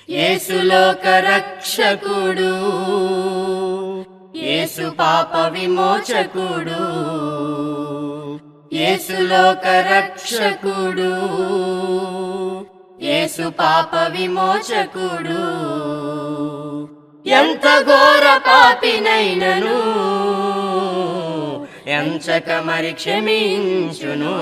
యేసు లోక రక్షకుడు, యేసు పాప విమోచకుడు, యేసు లోక రక్షకుడు, యేసు పాప విమోచకుడు. ఎంత ఘోర పాపినైనను ఎంచక మరి క్షమించును.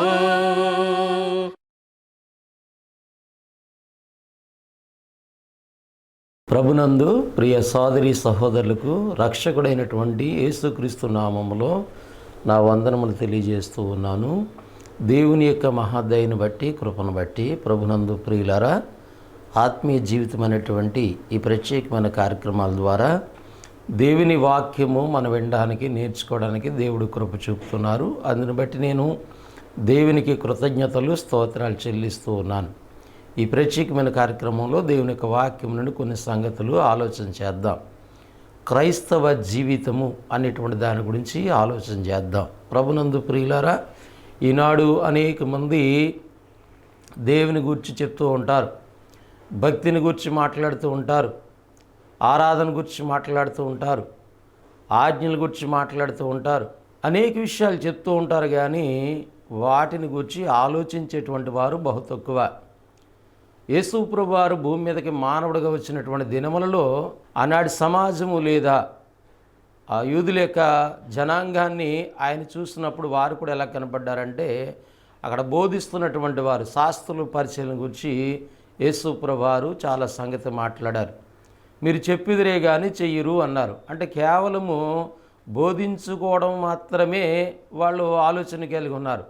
ప్రభునందు ప్రియ సోదరి సహోదరులకు రక్షకుడైనటువంటి యేసుక్రీస్తు నామములో నా వందనములు తెలియజేస్తూ ఉన్నాను. దేవుని యొక్క మహాదయను బట్టి, కృపను బట్టి ప్రభునందు ప్రియులారా, ఆత్మీయ జీవితం అనేటువంటి ఈ ప్రత్యేకమైన కార్యక్రమాల ద్వారా దేవుని వాక్యము మనం వినడానికి, నేర్చుకోవడానికి దేవుడు కృప చూపుతున్నారు. అందుని బట్టి నేను దేవునికి కృతజ్ఞతలు, స్తోత్రాలు చెల్లిస్తూ ఉన్నాను. ఈ ప్రత్యేకమైన కార్యక్రమంలో దేవుని యొక్క వాక్యం నుండి కొన్ని సంగతులు ఆలోచన చేద్దాం. క్రైస్తవ జీవితము అనేటువంటి దాని గురించి ఆలోచన చేద్దాం. ప్రభునందు ప్రియులారా, ఈనాడు అనేక మంది దేవుని గురించి చెప్తూ ఉంటారు, భక్తిని గురించి మాట్లాడుతూ ఉంటారు, ఆరాధన గురించి మాట్లాడుతూ ఉంటారు, ఆజ్ఞల గురించి మాట్లాడుతూ ఉంటారు, అనేక విషయాలు చెప్తూ ఉంటారు. కానీ వాటిని గురించి ఆలోచించేటువంటి వారు బహు తక్కువ. యేసు ప్రభువు వారు భూమి మీదకి మానవుడిగా వచ్చినటువంటి దినములలో ఆనాటి సమాజము లేదా ఆ యూదుల యొక్క జనాంగాన్ని ఆయన చూసినప్పుడు వారు కూడా ఎలా కనపడ్డారంటే, అక్కడ బోధిస్తున్నటువంటి వారు శాస్త్రుల పరిచయం గురించి యేసు ప్రభువు వారు చాలా సంగతి మాట్లాడారు. మీరు చెప్పిదిరే కానీ చెయ్యరు అన్నారు. అంటే కేవలము బోధించుకోవడం మాత్రమే వాళ్ళు ఆలోచన కలిగి ఉన్నారు,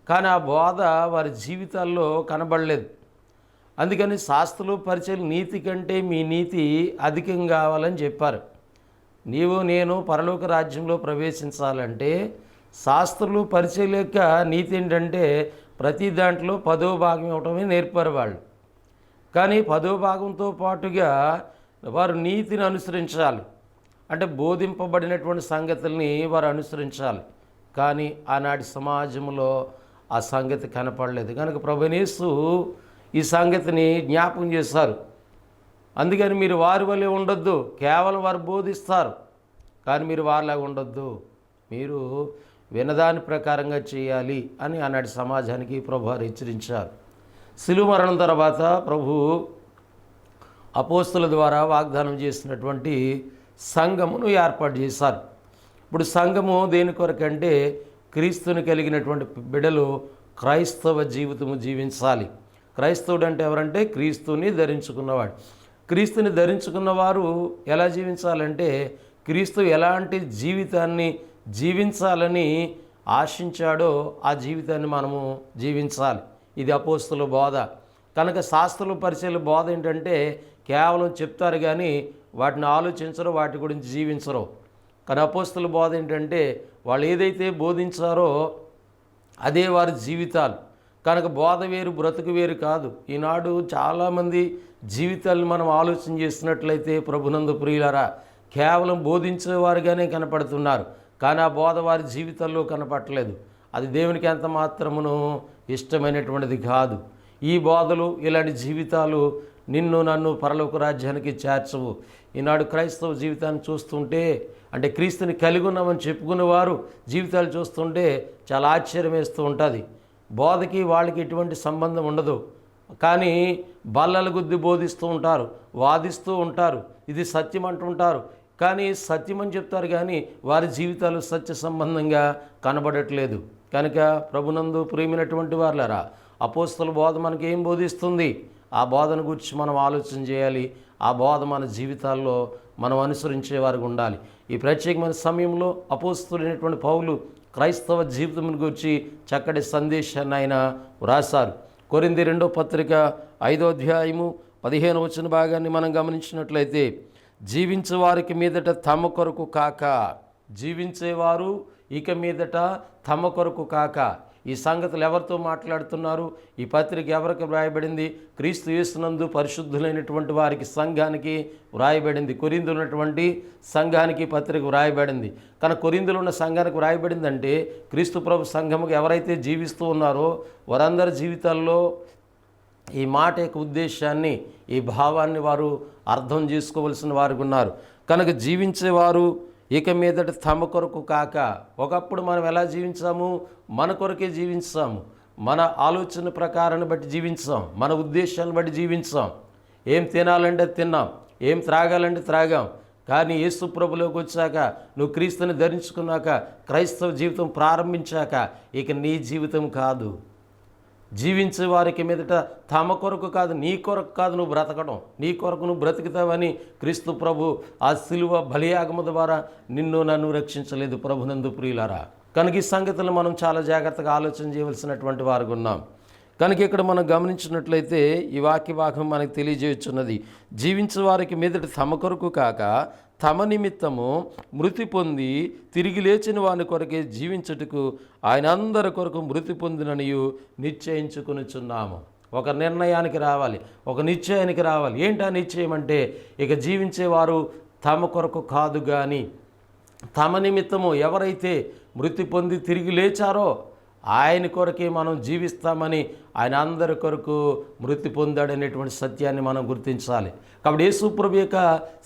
కానీ ఆ బోధ వారి జీవితాల్లో కనబడలేదు. అందుకని శాస్త్రులు పరిచయం నీతి కంటే మీ నీతి అధికం కావాలని చెప్పారు. నీవు నేను పరలోక రాజ్యంలో ప్రవేశించాలంటే శాస్త్రులు పరిచయం యొక్క నీతి ఏంటంటే ప్రతి దాంట్లో 10వ భాగం ఇవ్వటమే నేర్పారు వాళ్ళు. కానీ 10వ భాగంతో పాటుగా వారు నీతిని అనుసరించాలి. అంటే బోధింపబడినటువంటి సంగతుల్ని వారు అనుసరించాలి. కానీ ఆనాటి సమాజంలో ఆ సంగతి కనపడలేదు. కనుక ప్రభువైన యేసు ఈ సంగతిని జ్ఞాపకం చేశారు. అందుకని మీరు వారి వల్లే ఉండొద్దు, కేవలం వారు బోధిస్తారు కానీ మీరు వారిలాగా ఉండొద్దు, మీరు వినదాని ప్రకారంగా చేయాలి అని ఆనాటి సమాజానికి ప్రభు వారు హెచ్చరించారు. శిలువ మరణం తర్వాత ప్రభు అపోస్తుల ద్వారా వాగ్దానం చేసినటువంటి సంఘమును ఏర్పాటు చేశారు. ఇప్పుడు సంఘము దేని కొరకంటే క్రీస్తుని కలిగినటువంటి బిడ్డలు క్రైస్తవ జీవితము జీవించాలి. క్రైస్తవుడు అంటే ఎవరంటే క్రీస్తుని ధరించుకున్నవాడు. క్రీస్తుని ధరించుకున్నవారు ఎలా జీవించాలంటే క్రీస్తు ఎలాంటి జీవితాన్ని జీవించాలని ఆశించాడో ఆ జీవితాన్ని మనము జీవించాలి. ఇది అపోస్తుల బోధ. కనుక శాస్త్రుల పరిచయాల బోధ ఏంటంటే కేవలం చెప్తారు కానీ వాటిని ఆలోచించరు, వాటి గురించి జీవించరు. కానీ అపోస్తుల బోధ ఏంటంటే వాళ్ళు ఏదైతే బోధించారో అదే వారి జీవితాలు. కనుక బోధ వేరు, బ్రతుకు వేరు కాదు. ఈనాడు చాలామంది జీవితాలను మనం ఆలోచన చేస్తున్నట్లయితే ప్రభునందు ప్రియులారా, కేవలం బోధించేవారుగానే కనపడుతున్నారు, కానీ ఆ బోధ వారి జీవితాల్లో కనపడలేదు. అది దేవునికి ఎంత మాత్రమును ఇష్టమైనటువంటిది కాదు. ఈ బోధలు, ఇలాంటి జీవితాలు నిన్ను నన్ను పరలోక రాజ్యానికి చేర్చవు. ఈనాడు క్రైస్తవ జీవితాన్ని చూస్తుంటే, అంటే క్రీస్తుని కలిగి ఉన్నామని చెప్పుకునేవారు జీవితాలు చూస్తుంటే చాలా ఆశ్చర్యం వేస్తూ ఉంటుంది. బోధకి వాళ్ళకి ఎటువంటి సంబంధం ఉండదు, కానీ బల్లల గుద్ది బోధిస్తూ ఉంటారు, వాదిస్తూ ఉంటారు, ఇది సత్యం అంటుంటారు. కానీ సత్యం అని చెప్తారు కానీ వారి జీవితాలు సత్య సంబంధంగా కనబడట్లేదు. కనుక ప్రభునందు ప్రియమైనటువంటి వారులారా, అపోస్తల బోధ మనకి ఏం బోధిస్తుంది? ఆ బోధన గురించి మనం ఆలోచన చేయాలి. ఆ బోధ మన జీవితాల్లో మనం అనుసరించే వారికి ఉండాలి. ఈ ప్రత్యేకమైన సమయంలో అపోస్తలుడైనటువంటి పౌలు క్రైస్తవ జీవితం గురించి చక్కటి సందేశాన్ని ఆయన వ్రాసారు. కొరింథీ 2వ పత్రిక 5వ అధ్యాయము 15వ వచన భాగాన్ని మనం గమనించినట్లయితే, జీవించేవారికి మీదట తమ కొరకు కాక, జీవించేవారు ఇక మీదట తమ కొరకు కాక. ఈ సంగతులు ఎవరితో మాట్లాడుతున్నారు? ఈ పత్రిక ఎవరికి వ్రాయబడింది? క్రీస్తు యేసునందు పరిశుద్ధులైనటువంటి వారికి, సంఘానికి వ్రాయబడింది. కొరింథీలో ఉన్నటువంటి సంఘానికి పత్రిక వ్రాయబడింది. కానీ కొరింథీలో ఉన్న సంఘానికి వ్రాయబడిందంటే క్రీస్తు ప్రభు సంఘముకు ఎవరైతే జీవిస్తూ ఉన్నారో వారందరి జీవితాల్లో ఈ మాట యొక్క ఉద్దేశాన్ని, ఈ భావాన్ని వారు అర్థం చేసుకోవలసిన వారు ఉన్నారు. కనుక జీవించేవారు ఇక మీదట తమ కొరకు కాక, ఒకప్పుడు మనం ఎలా జీవించాము? మన కొరకే జీవించాము. మన ఆలోచన ప్రకారాన్ని బట్టి జీవించాం, మన ఉద్దేశాన్ని బట్టి జీవించాం. ఏం తినాలంటే తిన్నాం, ఏం త్రాగాలంటే త్రాగాం. కానీ యేసు ప్రభులోకి వచ్చాక, నువ్వు క్రీస్తుని ధరించుకున్నాక, క్రైస్తవ జీవితం ప్రారంభించాక ఇక నీ జీవితం కాదు. జీవించే వారికి మీదట తమ కొరకు కాదు, నీ కొరకు కాదు నువ్వు బ్రతకడం, నీ కొరకు నువ్వు బ్రతుకుతావని క్రీస్తు ప్రభు ఆ శిలువ బలియాగము ద్వారా నిన్ను నన్ను రక్షించలేదు ప్రభునందు ప్రియులారా. కనుక ఈ సంగతులు మనం చాలా జాగ్రత్తగా ఆలోచన చేయవలసినటువంటి వారు ఉన్నాం. కనుక ఇక్కడ మనం గమనించినట్లయితే ఈ వాక్య భాగం మనకు తెలియజేయుచున్నది, జీవించే వారికి మీదట తమ కొరకు కాక తమ నిమిత్తము మృతి పొంది తిరిగి లేచిన వాని కొరకే జీవించుటకు ఆయన అందరి కొరకు మృతి పొందిననియు నిశ్చయించుకొనుచున్నాము. ఒక నిర్ణయానికి రావాలి, ఒక నిశ్చయానికి రావాలి. ఏంటా నిశ్చయం అంటే, ఇక జీవించేవారు తమ కొరకు కాదు కానీ తమ నిమిత్తము ఎవరైతే మృతి పొంది తిరిగి లేచారో ఆయన కొరకే మనం జీవిస్తామని, ఆయన అందరి కొరకు మృతి పొందాడనేటువంటి సత్యాన్ని మనం గుర్తించాలి. కాబట్టి యేసు ప్రభు యొక్క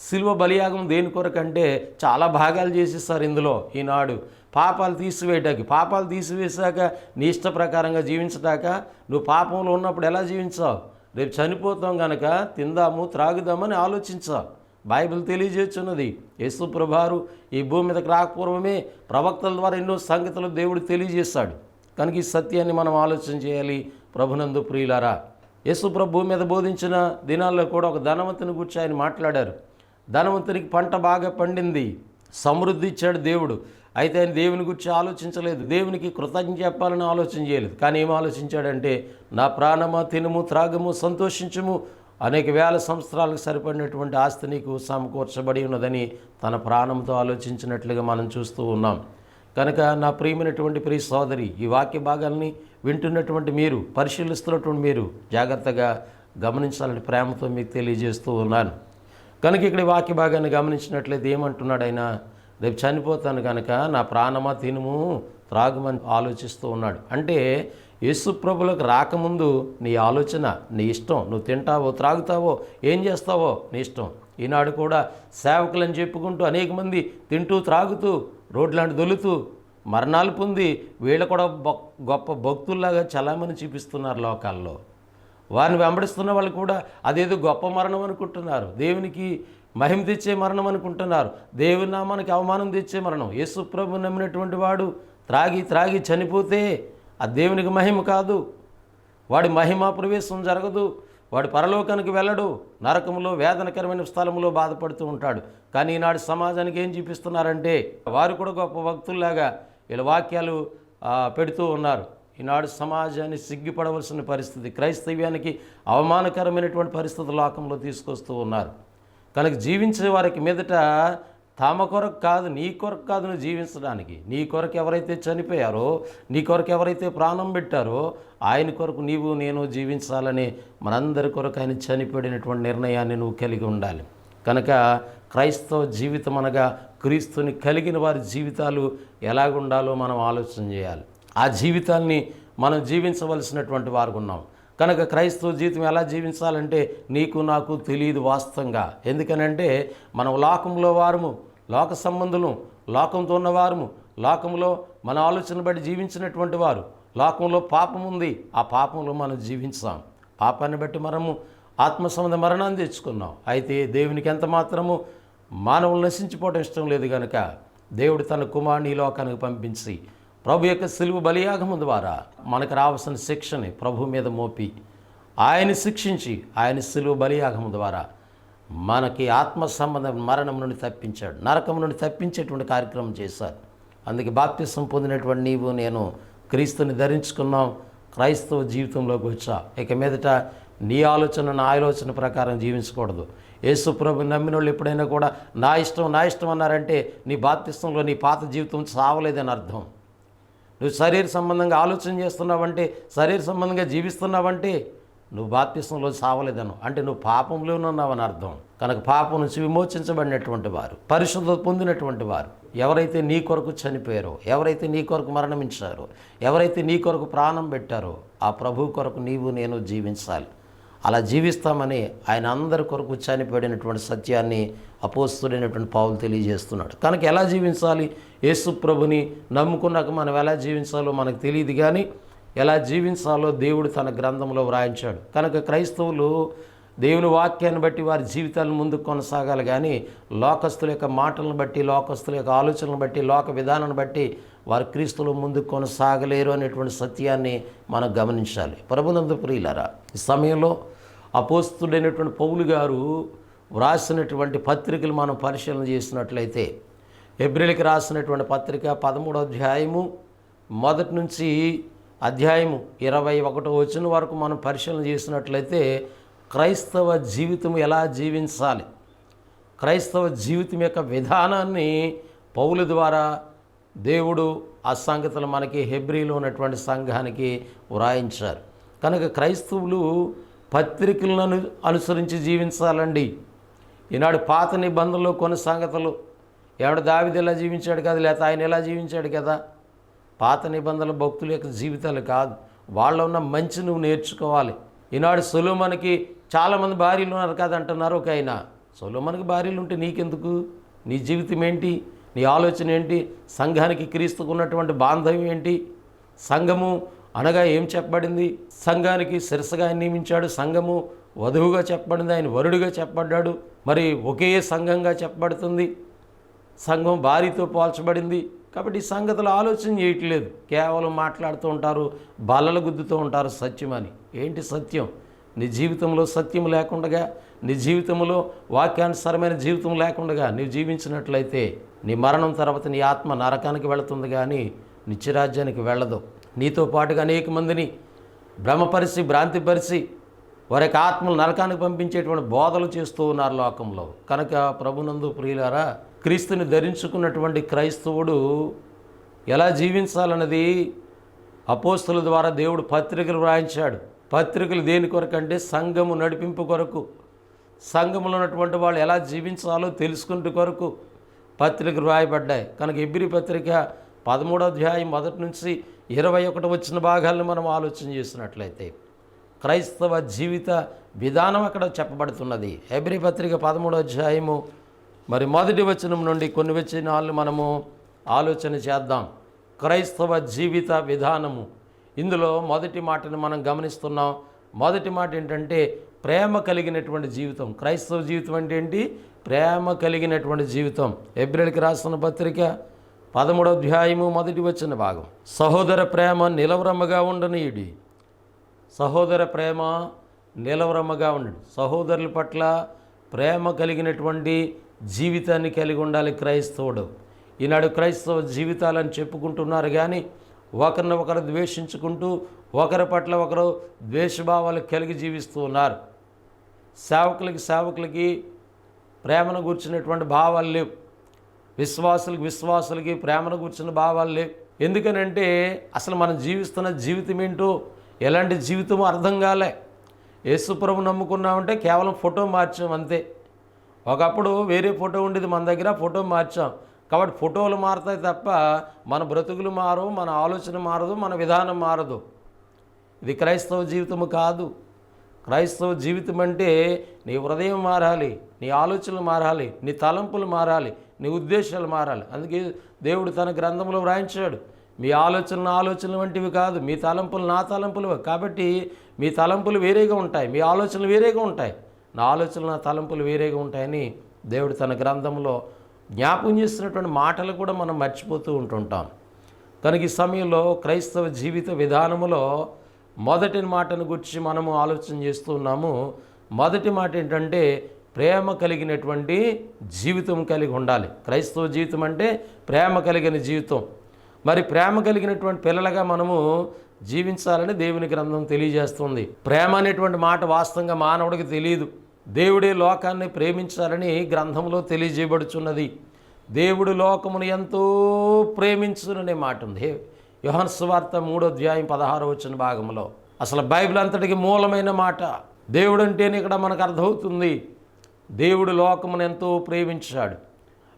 శిలువ బలియాగం దేని కొరకు అంటే, చాలా భాగాలు చేసేస్తారు ఇందులో ఈనాడు. పాపాలు తీసివేయటానికి, పాపాలు తీసివేశాక నీ ఇష్ట ప్రకారంగా జీవించటాక, నువ్వు పాపంలో ఉన్నప్పుడు ఎలా జీవించావు? రేపు చనిపోతాం కనుక తిందాము త్రాగుదామని ఆలోచించావు. బైబిల్ తెలియజేస్తున్నది, యేసు ప్రభువారు ఈ భూమి మీదకి రాకపూర్వమే ప్రవక్తల ద్వారా ఎన్నో సంగతులు దేవుడు తెలియజేశాడు. కనుక ఈ సత్యాన్ని మనం ఆలోచన చేయాలి ప్రభునందు ప్రియులారా. యేసు ప్రభు భూమి మీద బోధించిన దినాల్లో కూడా ఒక ధనవంతుని గురించి ఆయన మాట్లాడారు. ధనవంతునికి పంట బాగా పండింది, సమృద్ధి ఇచ్చాడు దేవుడు. అయితే ఆయన దేవుని గురించి ఆలోచించలేదు, దేవునికి కృతజ్ఞత చెప్పాలని ఆలోచన చేయలేదు. కానీ ఏం ఆలోచించాడంటే, నా ప్రాణమా తినుము త్రాగము సంతోషించుము, అనేక వేల సంవత్సరాలకు సరిపడినటువంటి ఆస్తి నీకు సమకూర్చబడి ఉన్నదని తన ప్రాణంతో ఆలోచించినట్లుగా మనం చూస్తూ ఉన్నాం. కనుక నా ప్రియమైనటువంటి ప్రియ సోదరి, ఈ వాక్య భాగాల్ని వింటున్నటువంటి మీరు, పరిశీలిస్తున్నటువంటి మీరు జాగ్రత్తగా గమనించాలని ప్రేమతో మీకు తెలియజేస్తూ ఉన్నాను. కనుక ఇక్కడ వాక్య భాగాన్ని గమనించినట్లయితే ఏమంటున్నాడు ఆయన? రేపు చనిపోతాను కనుక నా ప్రాణమా తినుము త్రాగుమని ఆలోచిస్తూ ఉన్నాడు. అంటే యేసు ప్రభులకు రాకముందు నీ ఆలోచన, నీ ఇష్టం, నువ్వు తింటావో త్రాగుతావో ఏం చేస్తావో నీ ఇష్టం. ఈనాడు కూడా సేవకులని చెప్పుకుంటూ అనేక మంది తింటూ త్రాగుతూ రోడ్లాంటి దొలుతూ మరణాలు పొంది వీళ్ళు కూడా గొప్ప భక్తుల్లాగా చలామణి చూపిస్తున్నారు లోకాల్లో. వారిని వెంబడిస్తున్న వాళ్ళు కూడా అదేదో గొప్ప మరణం అనుకుంటున్నారు, దేవునికి మహిమ తెచ్చే మరణం అనుకుంటున్నారు, దేవుని నామానికి అవమానం తెచ్చే మరణం. యేసు ప్రభు నమ్మినటువంటి వాడు త్రాగి చనిపోతే అది దేవునికి మహిమ కాదు, వాడి మహిమా ప్రవేశం జరగదు, వాడు పరలోకానికి వెళ్ళడు, నరకంలో వేదనకరమైన స్థలంలో బాధపడుతూ ఉంటాడు. కానీ ఈనాడు సమాజానికి ఏం చూపిస్తున్నారంటే, వారు కూడా గొప్ప భక్తుల్లాగా వీళ్ళ వాక్యాలు పెడుతూ ఉన్నారు. ఈనాడు సమాజాన్ని సిగ్గుపడవలసిన పరిస్థితి, క్రైస్తవ్యానికి అవమానకరమైనటువంటి పరిస్థితి లోకంలో తీసుకొస్తూ ఉన్నారు. కనుక జీవించే వారికి మీదట తమ కొరకు కాదు, నీ కొరకు కాదు నువ్వు జీవించడానికి. నీ కొరకు ఎవరైతే చనిపోయారో, నీ కొరకు ఎవరైతే ప్రాణం పెట్టారో ఆయన కొరకు నీవు నేను జీవించాలని, మనందరి కొరకు ఆయన చనిపోయినటువంటి నిర్ణయాన్ని నువ్వు కలిగి ఉండాలి. కనుక క్రైస్తవ జీవితం అనగా క్రీస్తుని కలిగిన వారి జీవితాలు ఎలాగుండాలో మనం ఆలోచన చేయాలి. ఆ జీవితాల్ని మనం జీవించవలసినటువంటి వారు ఉన్నాం. కనుక క్రైస్తవ జీవితం ఎలా జీవించాలంటే నీకు నాకు తెలియదు వాస్తవంగా. ఎందుకనంటే మనం లోకంలో వారము, లోక సంబంధులు, లోకంతో ఉన్నవారము, లోకంలో మన ఆలోచన బట్టి జీవించినటువంటి వారు. లోకంలో పాపం ఉంది, ఆ పాపంలో మనం జీవించాం. పాపాన్ని బట్టి మనము ఆత్మ సంబంధ మరణాన్ని తెచ్చుకున్నాం. అయితే దేవునికి ఎంత మాత్రము మానవులు నశించిపోవడం ఇష్టం లేదు కనుక దేవుడు తన కుమారుని ఈ లోకానికి పంపించి ప్రభు యొక్క శిలువ బలియాగము ద్వారా మనకు రావాల్సిన శిక్షని ప్రభు మీద మోపి ఆయన శిక్షించి ఆయన శిలువ బలియాగము ద్వారా మనకి ఆత్మ సంబంధ మరణం నుండి తప్పించాడు, నరకం నుండి తప్పించేటువంటి కార్యక్రమం చేశారు. అందుకే బాప్తిసం పొందినటువంటి నీవు నేను క్రీస్తుని ధరించుకున్నాం, క్రైస్తవ జీవితంలోకి వచ్చా. ఇక మీదట నీ ఆలోచన నా ఆలోచన ప్రకారం జీవించకూడదు. యేసు ప్రభు నమ్మిన వాళ్ళు ఎప్పుడైనా కూడా నా ఇష్టం అన్నారంటే నీ బాప్తిస్తంలో నీ పాత జీవితం సావలేదని అర్థం. నువ్వు శరీర సంబంధంగా ఆలోచన చేస్తున్నావంటే, శరీర సంబంధంగా జీవిస్తున్నావంటే నువ్వు బాప్తిస్తంలో సావలేదను, అంటే నువ్వు పాపంలోనే ఉన్నావని అర్థం. కనుక పాపం నుంచి విమోచించబడినటువంటి వారు, పరిశుద్ధత పొందినటువంటి వారు, ఎవరైతే నీ కొరకు చనిపోయారో, ఎవరైతే నీ కొరకు మరణించారో, ఎవరైతే నీ కొరకు ప్రాణం పెట్టారో ఆ ప్రభు కొరకు నీవు నేను జీవించాలి. అలా జీవిస్తామని ఆయన అందరి కొరకు చనిపోయినటువంటి సత్యాన్ని అపోస్తుడైనటువంటి పౌలు తెలియజేస్తున్నాడు. కనుక ఎలా జీవించాలి? యేసు ప్రభుని నమ్ముకున్నాక మనం ఎలా జీవించాలో మనకు తెలియదు, కానీ ఎలా జీవించాలో దేవుడు తన గ్రంథంలో వ్రాయించాడు. కనుక క్రైస్తవులు దేవుని వాక్యాన్ని బట్టి వారి జీవితాలను ముందుకు కొనసాగాలి, కానీ లోకస్తుల యొక్క మాటలను బట్టి, లోకస్తుల యొక్క ఆలోచనలను బట్టి, లోక విధానాన్ని బట్టి వారు క్రీస్తులో ముందుకు కొనసాగలేరు అనేటువంటి సత్యాన్ని మనం గమనించాలి. ప్రభునందు ప్రియులారా, ఈ సమయంలో అపోస్తుడైనటువంటి పౌలు గారు వ్రాసినటువంటి పత్రికలు మనం పరిశీలన చేసినట్లయితే, హెబ్రీయులకు రాసినటువంటి పత్రిక 13వ అధ్యాయము మొదటి నుంచి అధ్యాయము 21వ వచనం వరకు మనం పరిశీలన చేసినట్లయితే క్రైస్తవ జీవితం ఎలా జీవించాలి, క్రైస్తవ జీవితం యొక్క విధానాన్ని పౌలు ద్వారా దేవుడు ఆ సంగతులు మనకి హెబ్రీలో ఉన్నటువంటి సంఘానికి వ్రాయించారు. కనుక క్రైస్తవులు పత్రికలను అనుసరించి జీవించాలండి. ఈనాడు పాత నిబంధనలో కొన్ని సంగతులు దావీదు ఎలా జీవించాడు కదా, లేకపోతే ఆయన ఎలా జీవించాడు కదా, పాత నిబంధనల భక్తుల యొక్క జీవితాలు కాదు, వాళ్ళ ఉన్న మంచి నువ్వు నేర్చుకోవాలి. ఈనాడు సొలొమోనుకి చాలామంది భార్యలు ఉన్నారు కదా అంటున్నారు. ఒక ఆయన, సొలొమోనుకి భార్యలు ఉంటే నీకెందుకు? నీ జీవితం ఏంటి? నీ ఆలోచన ఏంటి? సంఘానికి క్రీస్తుకు ఉన్నటువంటి బాంధవ్యం ఏంటి? సంఘము అనగా ఏం చెప్పబడింది? సంఘానికి శిరస్సుగా ఆయన నియమించాడు, సంఘము వధువుగా చెప్పబడింది, ఆయన వరుడుగా చెప్పబడ్డాడు. మరి ఒకే సంఘంగా చెప్పబడుతుంది, సంఘం భార్యతో పోల్చబడింది. కాబట్టి ఈ సంగతులు ఆలోచన చేయట్లేదు, కేవలం మాట్లాడుతూ ఉంటారు, బల్లలు గుద్దుతూ ఉంటారు సత్యం అని. ఏంటి సత్యం? నీ జీవితంలో సత్యం లేకుండా, నీ జీవితంలో వాక్యానుసారమైన జీవితం లేకుండా నీవు జీవించినట్లయితే నీ మరణం తర్వాత నీ ఆత్మ నరకానికి వెళుతుంది, కానీ నిత్యరాజ్యానికి వెళ్ళదు. నీతో పాటుగా అనేక మందిని భ్రమపరిచి, భ్రాంతిపరిచి వారి యొక్క ఆత్మలు నరకానికి పంపించేటువంటి బోధలు చేస్తూ ఉన్నారు లోకంలో. కనుక ప్రభునందు ప్రియులారా, క్రీస్తుని ధరించుకున్నటువంటి క్రైస్తవుడు ఎలా జీవించాలన్నది అపోస్తుల ద్వారా దేవుడు పత్రికలు వ్రాయించాడు. పత్రికలు దేని కొరకు అంటే సంఘము నడిపింపు కొరకు, సంఘములో ఉన్నటువంటి వాళ్ళు ఎలా జీవించాలో తెలుసుకుంటూ కొరకు పత్రికలు వ్రాయబడ్డాయి. కనుక హెబ్రీ పత్రిక 13వ అధ్యాయం మొదటి నుంచి 21 వచ్చిన భాగాలను మనం ఆలోచన చేసినట్లయితే క్రైస్తవ జీవిత విధానం అక్కడ చెప్పబడుతున్నది. హెబ్రీ పత్రిక 13వ అధ్యాయము మరి మొదటి వచనం నుండి కొన్ని వచనాలను మనము ఆలోచన చేద్దాం. క్రైస్తవ జీవిత విధానము, ఇందులో మొదటి మాటను మనం గమనిస్తున్నాం. మొదటి మాట ఏంటంటే ప్రేమ కలిగినటువంటి జీవితం. క్రైస్తవ జీవితం అంటే ఏంటి? ప్రేమ కలిగినటువంటి జీవితం. హెబ్రీయులకు రాసిన పత్రిక 13వ అధ్యాయము మొదటి వచన భాగం, సహోదర ప్రేమ నిలవరమ్మగా ఉండనీయుడి. సహోదర ప్రేమ నిలవరమ్మగా ఉండండి. సహోదరుల పట్ల ప్రేమ కలిగినటువంటి జీవితాన్ని కలిగి ఉండాలి క్రైస్తవుడు. ఈనాడు క్రైస్తవ జీవితాలని చెప్పుకుంటున్నారు, కానీ ఒకరిని ఒకరు ద్వేషించుకుంటూ ఒకరి పట్ల ఒకరు ద్వేషభావాలు కలిగి జీవిస్తూ ఉన్నారు. సేవకులకి ప్రేమను కూర్చున్నటువంటి భావాలు లేవు, విశ్వాసులకి ప్రేమను కూర్చున్న భావాలు లేవు. ఎందుకనంటే అసలు మనం జీవిస్తున్న జీవితం ఏంటో, ఎలాంటి జీవితమో అర్థం కాలే. యేసు ప్రభువు నమ్ముకున్నామంటే కేవలం ఫోటో మార్చాం అంతే. ఒకప్పుడు వేరే ఫోటో ఉండేది మన దగ్గర, ఫోటో మార్చాం. కాబట్టి ఫోటోలు మారుతాయి తప్ప మన బ్రతుకులు మారవు, మన ఆలోచన మారదు, మన విధానం మారదు. ఇది క్రైస్తవ జీవితము కాదు. క్రైస్తవ జీవితం అంటే నీ హృదయం మారాలి, నీ ఆలోచనలు మారాలి, నీ తలంపులు మారాలి, నీ ఉద్దేశాలు మారాలి. అందుకే దేవుడు తన గ్రంథంలో వ్రాయించాడు, మీ ఆలోచనలు వంటివి కాదు, మీ తలంపులు నా తలంపులు. కాబట్టి మీ తలంపులు వేరేగా ఉంటాయి, మీ ఆలోచనలు వేరేగా ఉంటాయి, నా ఆలోచనలు నా తలంపులు వేరేగా ఉంటాయని దేవుడు తన గ్రంథంలో జ్ఞాపకం చేస్తున్నటువంటి మాటలు కూడా మనం మర్చిపోతూ ఉంటుంటాం. కనుక ఈ సమయంలో క్రైస్తవ జీవిత విధానములో మొదటి మాటను గురించి మనము ఆలోచన చేస్తూ ఉన్నాము. మొదటి మాట ఏంటంటే ప్రేమ కలిగినటువంటి జీవితం కలిగి ఉండాలి. క్రైస్తవ జీవితం అంటే ప్రేమ కలిగిన జీవితం. మరి ప్రేమ కలిగినటువంటి పిల్లలుగా మనము జీవించాలని దేవుని గ్రంథం తెలియజేస్తుంది. ప్రేమ అనేటువంటి మాట వాస్తవంగా మానవుడికి తెలియదు. దేవుడే లోకాన్ని ప్రేమించాలని గ్రంథంలో తెలియజేయబడుచున్నది. దేవుడు లోకమును ఎంతో ప్రేమించుననే మాట ఉంది యోహాను సువార్త 3వ అధ్యాయం 16వ వచన భాగంలో. అసలు బైబిల్ అంతటికి మూలమైన మాట. దేవుడు అంటేనే ఇక్కడ మనకు అర్థమవుతుంది, దేవుడు లోకమును ఎంతో ప్రేమించాడు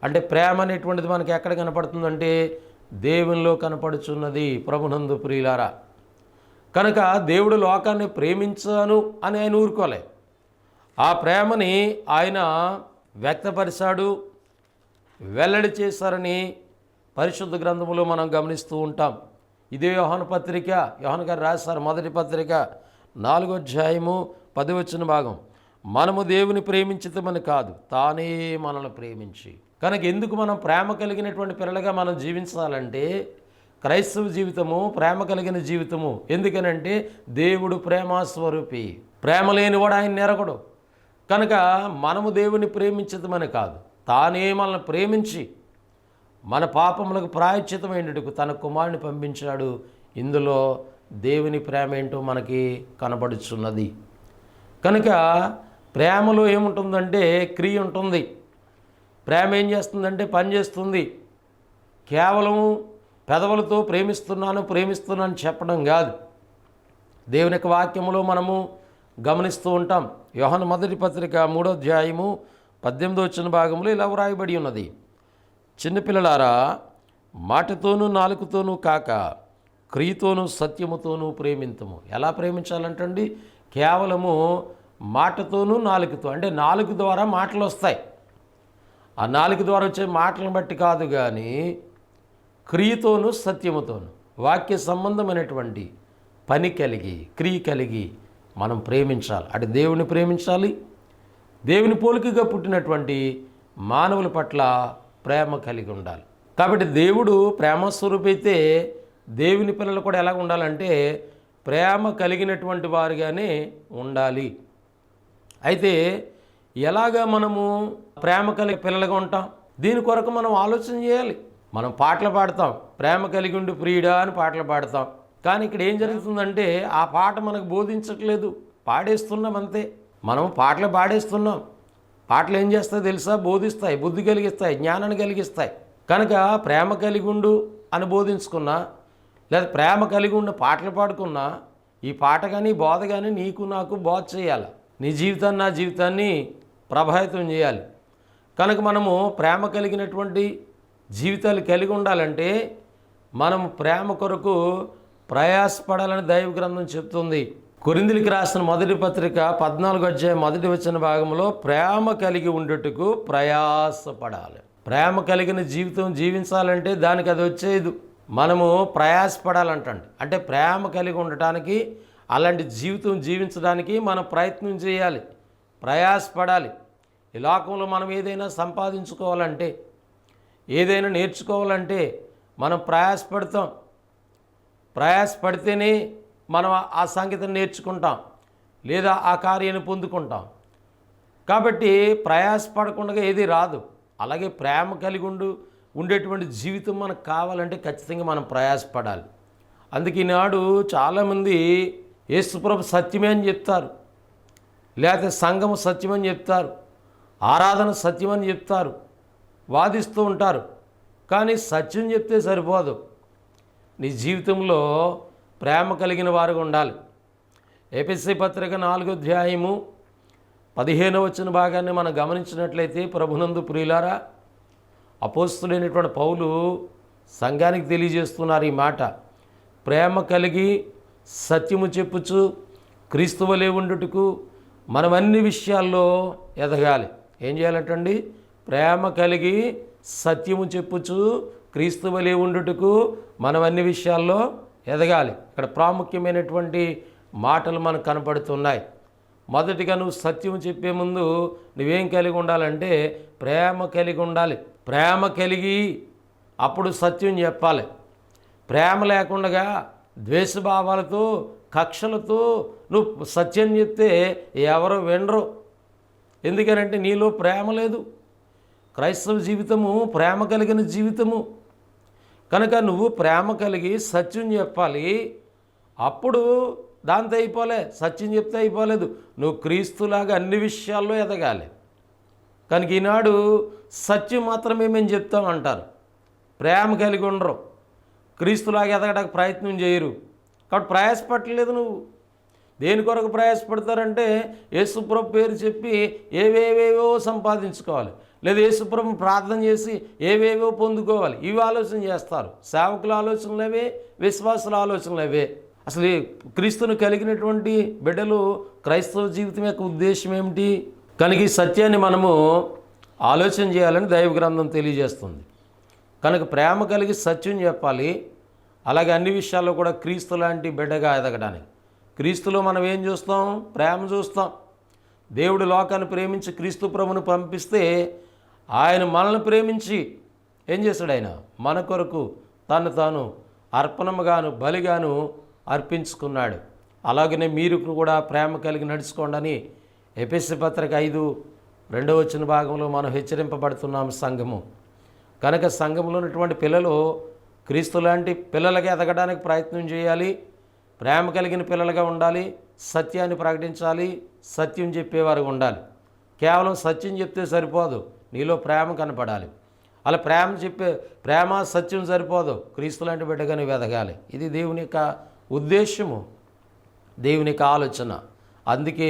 అంటే ప్రేమ అనేటువంటిది మనకి ఎక్కడ కనపడుతుందంటే దేవునిలో కనపడుచున్నది. ప్రభునందు ప్రియులారా, కనుక దేవుడు లోకాన్ని ప్రేమించాను అని ఆయన ఊరుకోలే. ఆ ప్రేమని ఆయన వ్యక్తపరిచాడు, వెల్లడి చేశారని పరిశుద్ధ గ్రంథములో మనం గమనిస్తూ ఉంటాం. ఇదే యోహాను పత్రిక, యోహాను గారు రాశారు, మొదటి పత్రిక 4వ అధ్యాయము 10వ భాగం. మనము దేవుని ప్రేమించితమని కాదు, తానే మనల్ని ప్రేమించి. కనుక ఎందుకు మనం ప్రేమ కలిగినటువంటి పిల్లలుగా మనం జీవించాలంటే, క్రైస్తవ జీవితము ప్రేమ కలిగిన జీవితము. ఎందుకనంటే దేవుడు ప్రేమస్వరూపి, ప్రేమ లేనివాడు ఆయన నెరగడు. కనుక మనము దేవుని ప్రేమించదమని కాదు, తానే మనల్ని ప్రేమించి మన పాపములకు ప్రాయశ్చితమైనట్టుకు తన కుమారుని పంపించాడు. ఇందులో దేవుని ప్రేమ ఏంటో మనకి కనబడుచున్నది. కనుక ప్రేమలో ఏముంటుందంటే క్రియ ఉంటుంది. ప్రేమ ఏం చేస్తుందంటే పని చేస్తుంది. కేవలం పెదవులతో ప్రేమిస్తున్నాను చెప్పడం కాదు. దేవుని యొక్క వాక్యములో మనము గమనిస్తూ ఉంటాం. యోహాను మొదటి పత్రిక 3వ అధ్యాయము 18వ భాగంలో ఇలా వ్రాయబడి ఉన్నది, చిన్నపిల్లలారా, మాటతోనూ నాలుకతోనూ కాక క్రియతోనూ సత్యముతోనూ ప్రేమింతుము. ఎలా ప్రేమించాలంటండి? కేవలము మాటతోనూ నాలుకతో, అంటే నాలుక ద్వారా మాటలు వస్తాయి. ఆ నాలుక ద్వారా వచ్చే మాటలను బట్టి కాదు, కానీ క్రియతోనూ సత్యముతోనూ, వాక్య సంబంధమైనటువంటి పని కలిగి క్రియ కలిగి మనం ప్రేమించాలి. అటు దేవుని ప్రేమించాలి, దేవుని పోలికగా పుట్టినటువంటి మానవుల పట్ల ప్రేమ కలిగి ఉండాలి. కాబట్టి దేవుడు ప్రేమస్వరూపి అయితే దేవుని పిల్లలు కూడా ఎలా ఉండాలంటే ప్రేమ కలిగినటువంటి వారుగానే ఉండాలి. అయితే ఎలాగా మనము ప్రేమ కలిగి పిల్లలుగా ఉంటాం? దీని కొరకు మనం ఆలోచన చేయాలి. మనం పాటలు పాడతాం, ప్రేమ కలిగి ఉండి ప్రియుడా అని పాటలు పాడతాం. కానీ ఇక్కడ ఏం జరుగుతుందంటే ఆ పాట మనకు బోధించట్లేదు, పాడేస్తున్నాం అంతే. మనం పాటలు పాడేస్తున్నాం. పాటలు ఏం చేస్తాయి తెలుసా? బోధిస్తాయి, బుద్ధి కలిగిస్తాయి, జ్ఞానాన్ని కలిగిస్తాయి. కనుక ప్రేమ కలిగి ఉండు అని బోధించుకున్నా, లేదా ప్రేమ కలిగి ఉండి పాటలు పాడుకున్నా, ఈ పాట కానీ బోధ కానీ నీకు నాకు బోధ చేయాలి, నీ జీవితాన్ని నా జీవితాన్ని ప్రభావితం చేయాలి. కనుక మనము ప్రేమ కలిగినటువంటి జీవితాలు కలిగి ఉండాలంటే మనం ప్రేమ కొరకు ప్రయాసపడాలని దైవ గ్రంథం చెప్తుంది. కొరింథీయులకు రాసిన మొదటి పత్రిక 14వ అధ్యాయం 1వ భాగంలో ప్రేమ కలిగి ఉండేట్టుకు ప్రయాసపడాలి. ప్రేమ కలిగిన జీవితం జీవించాలంటే దానికి అది వచ్చేది. మనము ప్రయాసపడాలంటండి. అంటే ప్రేమ కలిగి ఉండటానికి, అలాంటి జీవితం జీవించడానికి మనం ప్రయత్నం చేయాలి, ప్రయాసపడాలి. ఈ లోకంలో మనం ఏదైనా సంపాదించుకోవాలంటే, ఏదైనా నేర్చుకోవాలంటే మనం ప్రయాసపడతాం. ప్రయాసపడితేనే మనం ఆ సంగీతం నేర్చుకుంటాం, లేదా ఆ కార్యాన్ని పొందుకుంటాం. కాబట్టి ప్రయాసపడకుండా ఏది రాదు. అలాగే ప్రేమ కలిగి ఉండేటువంటి జీవితం మనకు కావాలంటే ఖచ్చితంగా మనం ప్రయాసపడాలి. అందుకే ఈనాడు చాలామంది యేసుప్రభు సత్యమే అని చెప్తారు, లేకపోతే సంఘము సత్యమని చెప్తారు, ఆరాధన సత్యమని చెప్తారు, వాదిస్తూ ఉంటారు. కానీ సత్యం చెప్తే సరిపోదు, నీ జీవితంలో ప్రేమ కలిగిన వారుగా ఉండాలి. ఎఫెసీ పత్రిక 4వ అధ్యాయము 15వ భాగాన్ని మనం గమనించినట్లయితే, ప్రభునందు ప్రియులారా, అపోస్తులైనటువంటి పౌలు సంఘానికి తెలియజేస్తున్నారు ఈ మాట. ప్రేమ కలిగి సత్యము చెప్పుచు క్రీస్తు వలె ఉండుటకు మనం అన్ని విషయాల్లో ఎదగాలి. ఏం చేయాలంటండి? ప్రేమ కలిగి సత్యము చెప్పుచు క్రీస్తు వలె ఉండుటకు మనం అన్ని విషయాల్లో ఎదగాలి. ఇక్కడ ప్రాముఖ్యమైనటువంటి మాటలు మనకు కనపడుతున్నాయి. మొదటిగా నువ్వు సత్యం చెప్పే ముందు నువ్వేం కలిగి ఉండాలంటే ప్రేమ కలిగి ఉండాలి. ప్రేమ కలిగి అప్పుడు సత్యం చెప్పాలి. ప్రేమ లేకుండా ద్వేషభావాలతో, కక్షలతో నువ్వు సత్యం చెప్తే ఎవరు వినరు. ఎందుకనంటే నీలో ప్రేమ లేదు. క్రైస్తవ జీవితము ప్రేమ కలిగిన జీవితము. కనుక నువ్వు ప్రేమ కలిగి సత్యం చెప్పాలి. అప్పుడు దాంతో అయిపోలే, సత్యం చెప్తే అయిపోలేదు, నువ్వు క్రీస్తులాగా అన్ని విషయాల్లో ఎదగాలి. కనుక ఈనాడు సత్యం మాత్రమే మేము చెప్తామంటారు, ప్రేమ కలిగి ఉండరు, క్రీస్తులాగా ఎదగడానికి ప్రయత్నం చేయరు. కాబట్టి ప్రయాసపడలేదు. నువ్వు దేని కొరకు ప్రయాసపడతారంటే యేసుప్రభు పేరు చెప్పి ఏవేవేవో సంపాదించుకోవాలి, లేదా యేసుప్రభు ప్రార్థన చేసి ఏవేవో పొందుకోవాలి, ఇవి ఆలోచన చేస్తారు. సేవకుల ఆలోచనలు అవే, విశ్వాసుల ఆలోచనలు అవే. అసలు ఈ క్రీస్తును కలిగినటువంటి బిడ్డలు క్రైస్తవ జీవితం యొక్క ఉద్దేశం ఏమిటి? కనుక ఈ సత్యాన్ని మనము ఆలోచన చేయాలని దైవ గ్రంథం తెలియజేస్తుంది. కనుక ప్రేమ కలిగి సత్యం చెప్పాలి. అలాగే అన్ని విషయాల్లో కూడా క్రీస్తు లాంటి బిడ్డగా ఎదగడానికి. క్రీస్తులో మనం ఏం చూస్తాం? ప్రేమ చూస్తాం. దేవుడు లోకాన్ని ప్రేమించి క్రీస్తు ప్రభువును పంపిస్తే ఆయన మనల్ని ప్రేమించి ఏం చేశాడు? ఆయన మన కొరకు తను తాను అర్పణముగాను బలిగాను అర్పించుకున్నాడు. అలాగనే మీరు కూడా ప్రేమ కలిగి నడుచుకోండి అని ఎఫెసీ పత్రిక 5:2 భాగంలో మనం హెచ్చరింపబడుతున్నాం సంఘము. కనుక సంఘంలో ఉన్నటువంటి పిల్లలు క్రీస్తు లాంటి పిల్లలకి ఎదగడానికి ప్రయత్నం చేయాలి. ప్రేమ కలిగిన పిల్లలుగా ఉండాలి. సత్యాన్ని ప్రకటించాలి. సత్యం చెప్పేవారు ఉండాలి. కేవలం సత్యం చెప్తే సరిపోదు, నీలో ప్రేమ కనపడాలి. అలా ప్రేమ సత్యం సరిపోదు, క్రీస్తు లాంటి బిడ్డగా నువ్వు ఎదగాలి. ఇది దేవుని యొక్క ఉద్దేశము, దేవుని యొక్క ఆలోచన. అందుకే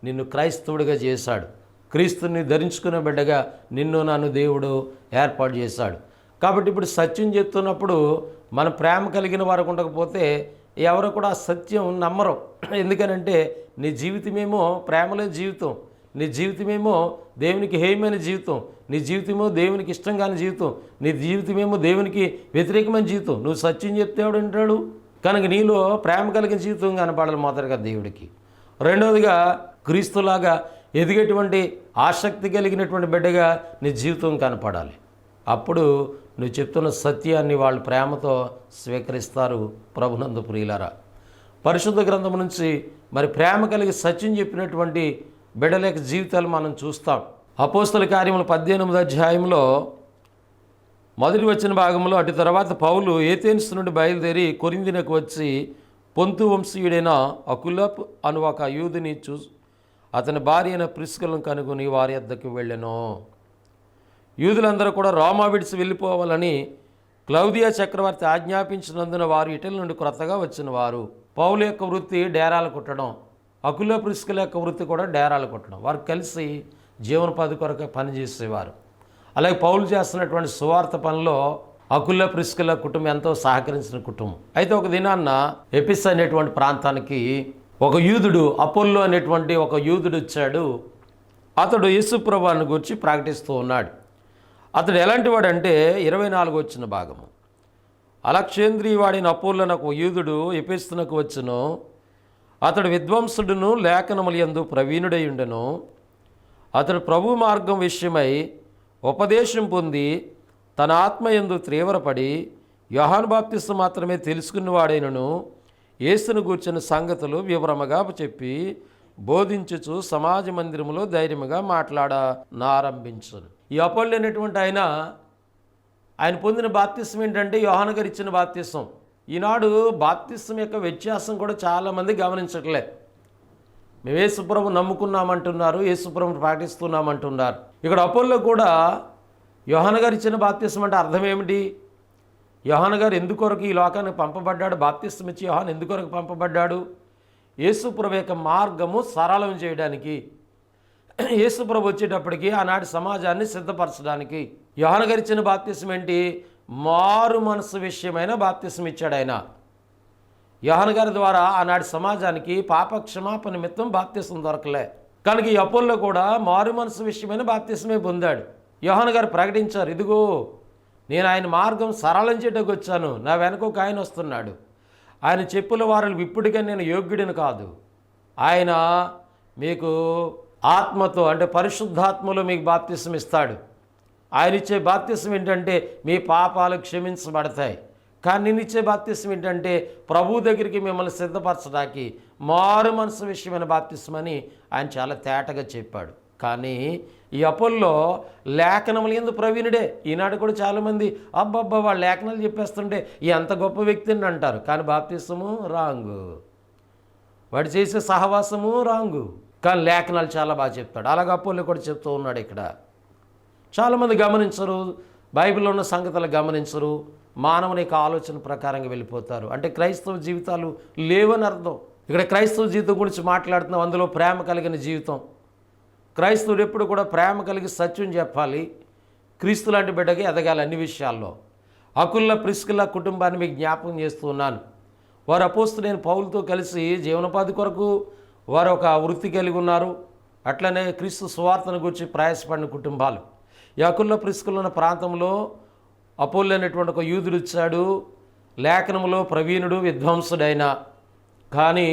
నిన్ను క్రైస్తవుడిగా చేశాడు. క్రీస్తుని ధరించుకునే బిడ్డగా నిన్ను నన్ను దేవుడు ఏర్పాటు చేశాడు. కాబట్టి ఇప్పుడు సత్యం చెప్తున్నప్పుడు మన ప్రేమ కలిగిన వారు ఉండకపోతే ఎవరు కూడా సత్యం నమ్మరు. ఎందుకనంటే నీ జీవితమేమో ప్రేమలే జీవితం, నీ జీవితమేమో దేవునికి హేయమైన జీవితం, నీ జీవితమేమో దేవునికి ఇష్టం కాని జీవితం, నీ జీవితమేమో దేవునికి వ్యతిరేకమైన జీవితం. నువ్వు సత్యం చెప్తే ఎవడు వింటాడు? కనుక నీలో ప్రేమ కలిగిన జీవితం కనపడాలి మొదటిగా దేవుడికి. రెండవదిగా క్రీస్తులాగా ఎదిగేటువంటి ఆసక్తి కలిగినటువంటి బిడ్డగా నీ జీవితం కనపడాలి. అప్పుడు నువ్వు చెప్తున్న సత్యాన్ని వాళ్ళు ప్రేమతో స్వీకరిస్తారు. ప్రభునందు ప్రియులారా, పరిశుద్ధ గ్రంథం నుంచి మరి ప్రేమ కలిగి సత్యం చెప్పినటువంటి బిడ్డల యొక్క జీవితాలు మనం చూస్తాం. అపోస్తల కార్యములు 18వ అధ్యాయంలో 1 భాగంలో, అటు తర్వాత పౌలు ఏథెన్సు నుండి బయలుదేరి కొరింథీనకు వచ్చి పొంతు వంశీయుడైన అకులప్ అను ఒక యూదుని అతని భార్య అయిన ప్రిస్కిల్లను కనుగొని వారి వద్దకు వెళ్ళెను. యూదులందరూ కూడా రోమా విడిచి వెళ్ళిపోవాలని క్లౌదియా చక్రవర్తి ఆజ్ఞాపించినందున వారు ఇటలీ నుండి క్రొత్తగా వచ్చిన వారు. పౌలు యొక్క వృత్తి డేరాలు కుట్టడం, అకుల ప్రిస్కిల యొక్క వృత్తి కూడా డేరాలు కుట్టడం. వారు కలిసి జీవనోపాధి కొరకు పనిచేసేవారు. అలాగే పౌలు చేస్తున్నటువంటి సువార్త పనిలో అకుల ప్రిస్కిల కుటుంబం ఎంతో సహకరించిన కుటుంబం. అయితే ఒక దినాన్న ఎపిస్ అనేటువంటి ప్రాంతానికి ఒక యూదుడు, అపోల్లో అనేటువంటి ఒక యూదుడు వచ్చాడు. అతడు యేసు ప్రభువుని గురించి ప్రకటిస్తూ ఉన్నాడు. అతడు ఎలాంటి వాడంటే 24 భాగము, అలక్షేంద్రీయవాడిన అపోల్లోనకు ఒక యూదుడు ఎఫెసునకు వచ్చును. అతడు విద్వాంసుడును లేఖనములందు ప్రవీణుడై ఉండెను. అతడు ప్రభు మార్గం విషయమై ఉపదేశం పొంది తన ఆత్మయందు తీవ్రపడి యోహాను బాప్తిస్మ మాత్రమే తెలుసుకున్నవాడైనను యేసును గూర్చిన సంగతులు వివరముగా చెప్పి బోధించుచు సమాజ మందిరములో ధైర్యముగా మాట్లాడనారంభించును. ఈ అపోల్లో అనేటువంటి ఆయన పొందిన బాప్తిస్మం ఏంటంటే యోహాను గారు ఇచ్చిన బాప్తిస్మం. ఈనాడు బాప్తిస్మం యొక్క వ్యత్యాసం కూడా చాలామంది గమనించట్లే. మేము యేసుప్రభువు నమ్ముకున్నామంటున్నారు, యేసుప్రభువుని పాటిస్తున్నామంటున్నారు. ఇక్కడ అపోల్లో కూడా యోహాను గారు ఇచ్చిన బాప్తిస్మం అంటే అర్థం ఏమిటి? యోహాను గారు ఎందుకొరకు ఈ లోకానికి పంపబడ్డాడు? బాప్తిస్మం ఇచ్చి యోహాను ఎందుకొరకు పంపబడ్డాడు? యేసుప్రభు యొక్క మార్గము సరళం చేయడానికి, యేసుప్రభు వచ్చేటప్పటికి ఆనాటి సమాజాన్ని సిద్ధపరచడానికి. యోహాను గారు ఇచ్చిన బాప్తిస్మం ఏంటి? మారు మనసు విషయమైన బాప్తిస్మం ఇచ్చాడు ఆయన. యోహాను గారి ద్వారా ఆనాటి సమాజానికి పాప క్షమాపణ నిమిత్తం బాప్తిస్మం దొరకలే. కనుక ఈ అపోల్లో కూడా మారు మనసు విషయమైన బాప్తిస్మే పొందాడు. యోహాను గారు ప్రకటించారు, ఇదిగో నేను ఆయన మార్గం సరళం చేయడానికి వచ్చాను, నా వెనక ఒక ఆయన వస్తున్నాడు, ఆయన చెప్పుల వారలు విప్పుడుగా నేను యోగ్యుడిని కాదు, ఆయన మీకు ఆత్మతో అంటే పరిశుద్ధాత్మలో మీకు బాప్తిస్మం ఇస్తాడు. ఆయన ఇచ్చే బాప్తిస్మం ఏంటంటే మీ పాపాలు క్షమించబడతాయి. కానీ నేను ఇచ్చే బాప్తిస్మం ఏంటంటే ప్రభు దగ్గరికి మిమ్మల్ని సిద్ధపరచడానికి మారు మనసు విషయమైన బాప్తిస్మం అని ఆయన చాలా తేటగా చెప్పాడు. కానీ ఈ అపోల్లో లేఖనములు ఎందు ప్రవీణుడే. ఈనాడు కూడా చాలామంది అబ్బబ్బా వాళ్ళు లేఖనాలు చెప్పేస్తుంటే ఎంత గొప్ప వ్యక్తిని అంటారు, కానీ బాప్తిస్మము రాంగు, వాడు చేసే సహవాసము రాంగు, కానీ లేఖనాలు చాలా బాగా చెప్తాడు. అలాగే అపోల్లో కూడా చెప్తూ ఉన్నాడు. ఇక్కడ చాలామంది గమనించరు, బైబిల్లో ఉన్న సంగతులు గమనించరు, మానవుని యొక్క ఆలోచన ప్రకారంగా వెళ్ళిపోతారు. అంటే క్రైస్తవ జీవితాలు లేవని అర్థం. ఇక్కడ క్రైస్తవ జీవితం గురించి మాట్లాడుతున్నాం, అందులో ప్రేమ కలిగిన జీవితం. క్రైస్తవుడు ఎప్పుడు కూడా ప్రేమ కలిగి సత్యం చెప్పాలి, క్రీస్తు లాంటి బిడ్డగా ఎదగాలి అన్ని విషయాల్లో. అకుల ప్రిస్కిల కుటుంబాన్ని మీకు జ్ఞాపకం చేస్తూ ఉన్నాను. వారు అపోస్తలుడైన పౌలుతో కలిసి జీవనోపాధి కొరకు వారు ఒక వృత్తి కలిగి ఉన్నారు. అట్లనే క్రీస్తు సువార్తను గురించి ప్రయాసపడిన కుటుంబాలు. ఈ అకుల్ల ప్రిస్కుల ఉన్న ప్రాంతంలో అపోల్లో అనేటువంటి ఒక యూదుడు వచ్చాడు, లేఖనంలో ప్రవీణుడు, విద్వాంసుడైన. కానీ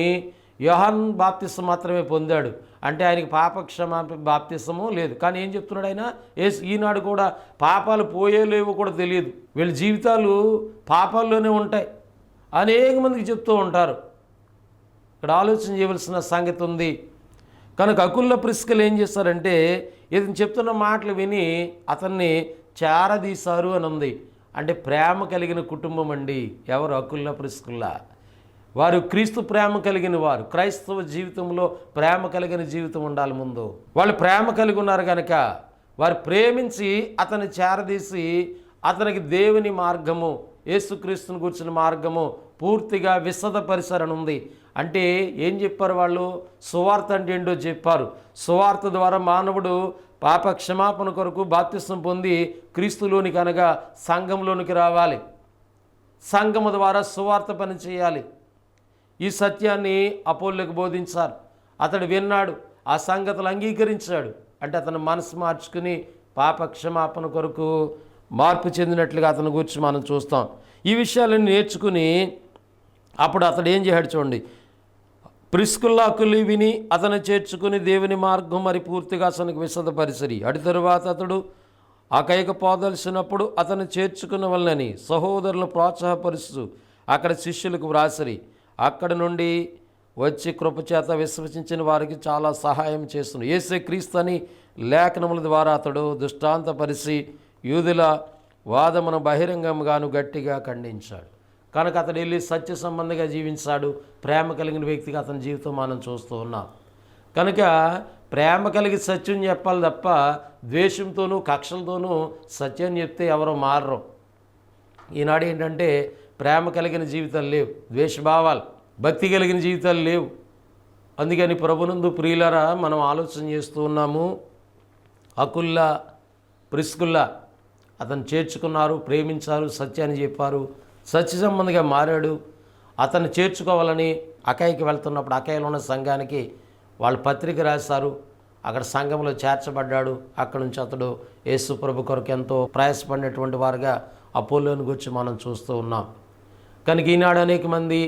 యోహాన్ బాప్తిసం మాత్రమే పొందాడు. అంటే ఆయనకి పాపక్షమాపణ బాప్తిసము లేదు. కానీ ఏం చెప్తున్నాడు ఆయన? ఈనాడు కూడా పాపాలు పోయేలేవో కూడా తెలియదు, వీళ్ళ జీవితాలు పాపాల్లోనే ఉంటాయి అనేక మందికి చెప్తూ ఉంటారు. ఇక్కడ ఆలోచన చేయవలసిన సంగతి ఉంది. కనుక అకుల్ల ప్రిస్కులు ఏం చేస్తారంటే ఇతను చెప్తున్న మాటలు విని అతన్ని చేరదీశారు అని ఉంది. అంటే ప్రేమ కలిగిన కుటుంబం అండి. ఎవరు? అకుల్ల ప్రిస్కుల్లా. వారు క్రీస్తు ప్రేమ కలిగిన వారు. క్రైస్తవ జీవితంలో ప్రేమ కలిగిన జీవితం ఉండాలి ముందు. వాళ్ళు ప్రేమ కలిగి ఉన్నారు కనుక వారు ప్రేమించి అతన్ని చేరదీసి అతనికి దేవుని మార్గము, యేసుక్రీస్తుని కూర్చున్న మార్గము పూర్తిగా విశదపరిచారని ఉంది. అంటే ఏం చెప్పారు వాళ్ళు? సువార్త అంటే ఏంటో చెప్పారు. సువార్త ద్వారా మానవుడు పాప క్షమాపణ కొరకు బాప్తిసం పొంది క్రీస్తులోనికి అనగా సంఘంలోనికి రావాలి. సంఘము ద్వారా సువార్త పని చేయాలి. ఈ సత్యాన్ని అపోల్లోకి బోధించారు. అతడు విన్నాడు, ఆ సంగతులు అంగీకరించాడు. అంటే అతను మనసు మార్చుకుని పాప క్షమాపణ కొరకు మార్పు చెందినట్లుగా అతని గురించి మనం చూస్తాం. ఈ విషయాలను నేర్చుకుని అప్పుడు అతడు ఏం చేశాడు చూడండి. ప్రిస్కుల్లా అకులు విని అతను చేర్చుకుని దేవుని మార్గం మరి పూర్తిగా అతనికి విశదపరిచరి. అటు తరువాత అతడు అకైక పోదలసినప్పుడు అతను చేర్చుకున్న వలనని సహోదరులను ప్రోత్సాహపరుస్తూ అక్కడ శిష్యులకు వ్రాసరి. అక్కడ నుండి వచ్చి కృపచేత విశ్వసించిన వారికి చాలా సహాయం చేస్తున్నాడు. యేసే క్రీస్తు అని లేఖనముల ద్వారా అతడు దృష్టాంతపరిచి యూదుల వాదమును బహిరంగంగాను గట్టిగా ఖండించాడు. కనుక అతడు వెళ్ళి సత్య సంబంధిగా జీవించాడు. ప్రేమ కలిగిన వ్యక్తిగా అతని జీవితం మనం చూస్తూ ఉన్నాం. కనుక ప్రేమ కలిగి సత్యం చెప్పాలి తప్ప ద్వేషంతోనూ కక్షలతోనూ సత్యం చెప్తే ఎవరో మారరు. ఈనాడు ఏంటంటే ప్రేమ కలిగిన జీవితాలు లేవు, ద్వేషభావాలు, భక్తి కలిగిన జీవితాలు లేవు. అందుకని ప్రభునందు ప్రియులరా మనం ఆలోచన చేస్తూ ఉన్నాము. అకుల్లా ప్రిస్కుల్లా అతను చేర్చుకున్నారు, ప్రేమించారు, సత్యాన్ని చెప్పారు, సత్య సంబంధిగా మారాడు. అతన్ని చేర్చుకోవాలని అకాయికి వెళ్తున్నప్పుడు అకాయిలో ఉన్న సంఘానికి వాళ్ళు పత్రిక రాశారు. అక్కడ సంఘంలో చేర్చబడ్డాడు. అక్కడ నుంచి అతడు యేసు ప్రభు కొరకు ఎంతో ప్రయాసపడినటువంటి వారుగా అపోల్లోని గురించి మనం చూస్తూ ఉన్నాం. కనుక ఈనాడు అనేక మంది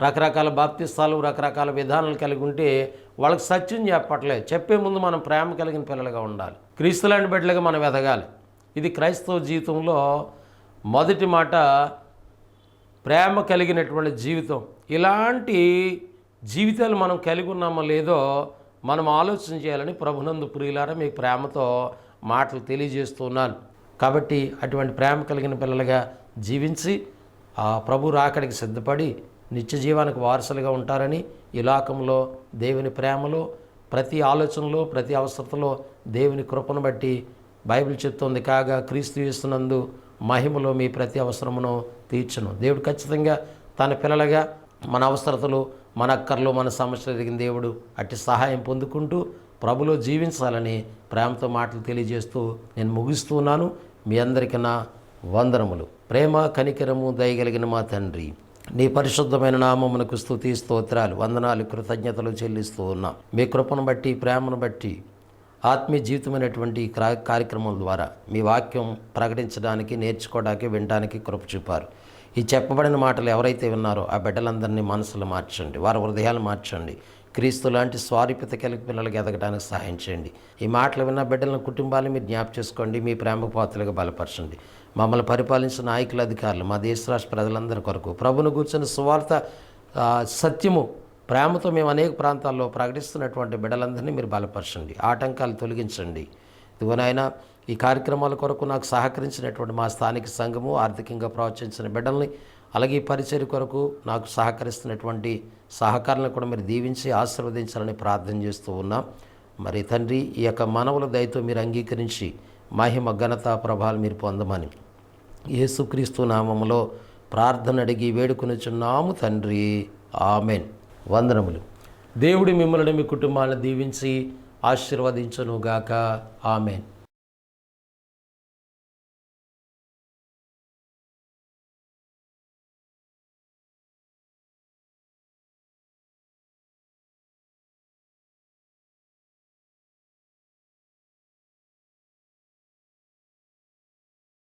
రకరకాల బాప్తిస్తాలు, రకరకాల విధానాలు కలిగి ఉంటే వాళ్ళకి సత్యం చెప్పట్లేదు. చెప్పే ముందు మనం ప్రేమ కలిగిన పిల్లలుగా ఉండాలి. క్రీస్తులాంటి బిడ్డలుగా మనం ఎదగాలి. ఇది క్రైస్తవ జీవితంలో మొదటి మాట, ప్రేమ కలిగినటువంటి జీవితం. ఇలాంటి జీవితాలు మనం కలిగి ఉన్నామో లేదో మనం ఆలోచన చేయాలని ప్రభునందు ప్రియులారా మీకు ప్రేమతో మాటలు తెలియజేస్తున్నాను. కాబట్టి అటువంటి ప్రేమ కలిగిన పిల్లలుగా జీవించి ఆ ప్రభు రాకడికి సిద్ధపడి నిత్య జీవానికి వారసులుగా ఉంటారని, ఈ లోకంలో దేవుని ప్రేమలో ప్రతి ఆలోచనలో ప్రతి అవసరతలో దేవుని కృపను బట్టి బైబిల్ చెప్తోంది. కాగా క్రీస్తు యేసునందు మహిమలో మీ ప్రతి అవసరమును తీర్చును. దేవుడు ఖచ్చితంగా తన పిల్లలుగా మన అవసరతలు, మన అక్కర్లు, మన సమస్యలు ఎదిగిన దేవుడు అట్టి సహాయం పొందుకుంటూ ప్రభులో జీవించాలని ప్రేమతో మాటలు తెలియజేస్తూ నేను ముగిస్తున్నాను. మీ అందరికీ నా వందనములు. ప్రేమ కనికరము దయగలిగిన మా తండ్రి, నీ పరిశుద్ధమైన నామమునకు స్తుతి స్తోత్రాలు, వందనాలు, కృతజ్ఞతలు చెల్లిస్తూ ఉన్నాం. మీ కృపను బట్టి, ప్రేమను బట్టి, ఆత్మీయ జీవితమైనటువంటి కార్యక్రమం ద్వారా మీ వాక్యం ప్రకటించడానికి, నేర్చుకోవడానికి, వినడానికి కృప చూపారు. ఈ చెప్పబడిన మాటలు ఎవరైతే విన్నారో ఆ బిడ్డలందరినీ మనసులు మార్చండి, వారి హృదయాలు మార్చండి. క్రీస్తు లాంటి స్వారూప్యత కలిగి పిల్లలకి ఎదగడానికి సహాయం చేయండి. ఈ మాటలు విన్న బిడ్డలను, కుటుంబాన్ని మీరు జ్ఞాపకం చేసుకోండి. మీ ప్రేమ పాత్రలుగా బలపరచండి. మమ్మల్ని పరిపాలించిన నాయకుల, అధికారులు, మా దేశ రాష్ట్ర ప్రజలందరి కొరకు ప్రభును కూర్చొని సువార్త సత్యము ప్రేమతో మేము అనేక ప్రాంతాల్లో ప్రకటిస్తున్నటువంటి బిడ్డలందరినీ మీరు బలపరచండి, ఆటంకాలు తొలగించండి. ఇదిగోనైనా ఈ కార్యక్రమాల కొరకు నాకు సహకరించినటువంటి మా స్థానిక సంఘము, ఆర్థికంగా ప్రోత్సహించిన బిడ్డల్ని, అలాగే ఈ పరిచర్య కొరకు నాకు సహకరిస్తున్నటువంటి సహకారాలను కూడా మీరు దీవించి ఆశీర్వదించాలని ప్రార్థన చేస్తూ ఉన్నాం. మరి తండ్రి, ఈ యొక్క మనవుల దయతో మీరు అంగీకరించి మహిమ, ఘనత, ప్రభావాలు మీరు పొందమని యేసుక్రీస్తు నామములో ప్రార్థన అడిగి వేడుకొనుచున్నాము తండ్రి. ఆమెన్. వందనములు. దేవుడి మిమ్మల్ని, మీ కుటుంబాలను దీవించి ఆశీర్వదించునుగాక. ఆమెన్.